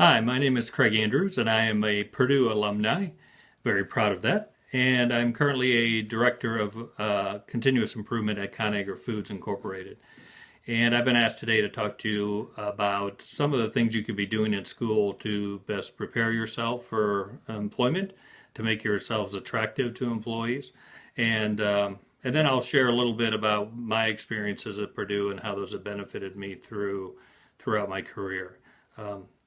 Hi, my name is Craig Andrews, and I am a Purdue alumni. Very proud of that. And I'm currently a director of continuous improvement at ConAgra Foods Incorporated. And I've been asked today to talk to you about some of the things you could be doing in school to best prepare yourself for employment, to make yourselves attractive to employees, and then I'll share a little bit about my experiences at Purdue and how those have benefited me throughout my career.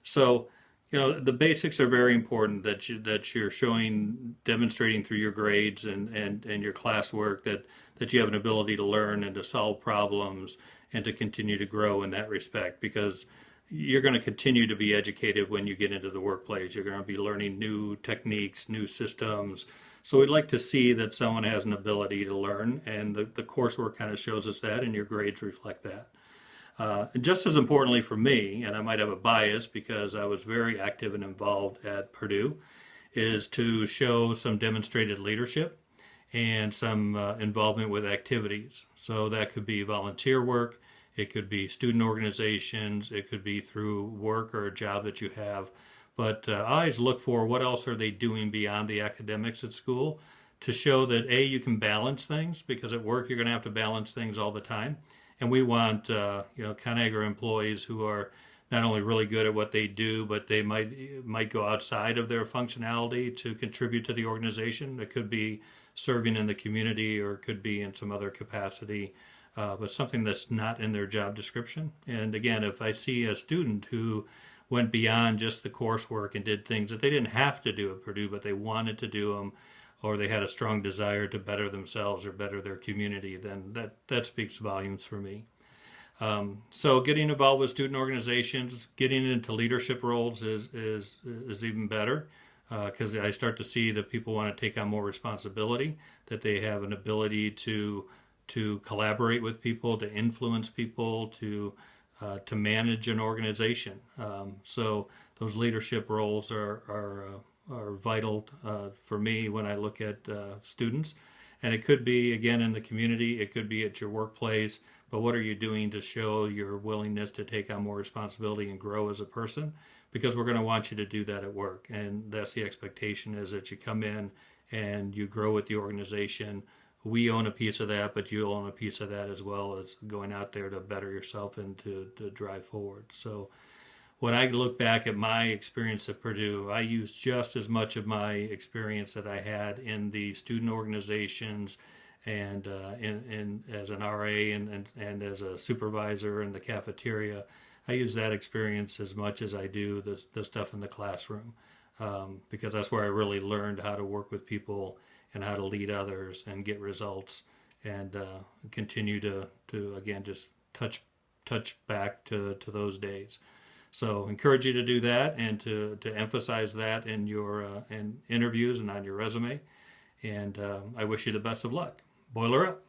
So, the basics are very important that you're showing, demonstrating through your grades and your classwork that you have an ability to learn and to solve problems and to continue to grow in that respect because you're going to continue to be educated when you get into the workplace. You're going to be learning new techniques, new systems. So we'd like to see that someone has an ability to learn, and the coursework kind of shows us that, and your grades reflect that. And just as importantly for me, and I might have a bias because I was very active and involved at Purdue, is to show some demonstrated leadership and some involvement with activities. So that could be volunteer work, it could be student organizations, it could be through work or a job that you have. But I always look for what else are they doing beyond the academics at school to show that A, you can balance things because at work you're going to have to balance things all the time. And we want ConAgra employees who are not only really good at what they do, but they might go outside of their functionality to contribute to the organization. It could be serving in the community, or it could be in some other capacity, but something that's not in their job description. And again, if I see a student who went beyond just the coursework and did things that they didn't have to do at Purdue, but they wanted to do them, or they had a strong desire to better themselves or better their community, then that speaks volumes for me. So getting involved with student organizations, getting into leadership roles is even better because I start to see that people want to take on more responsibility, that they have an ability to collaborate with people, to influence people, to manage an organization. So those leadership roles are vital for me when I look at students. And it could be, again, in the community, it could be at your workplace, but what are you doing to show your willingness to take on more responsibility and grow as a person? Because we're going to want you to do that at work. And that's the expectation, is that you come in and you grow with the organization. We own a piece of that, but you own a piece of that as well, as going out there to better yourself and to drive forward. So when I look back at my experience at Purdue, I used just as much of my experience that I had in the student organizations and as an RA and as a supervisor in the cafeteria. I use that experience as much as I do the stuff in the classroom because that's where I really learned how to work with people and how to lead others and get results and continue to again just touch back to those days. So encourage you to do that and to emphasize that in your in interviews and on your resume. And I wish you the best of luck. Boiler up.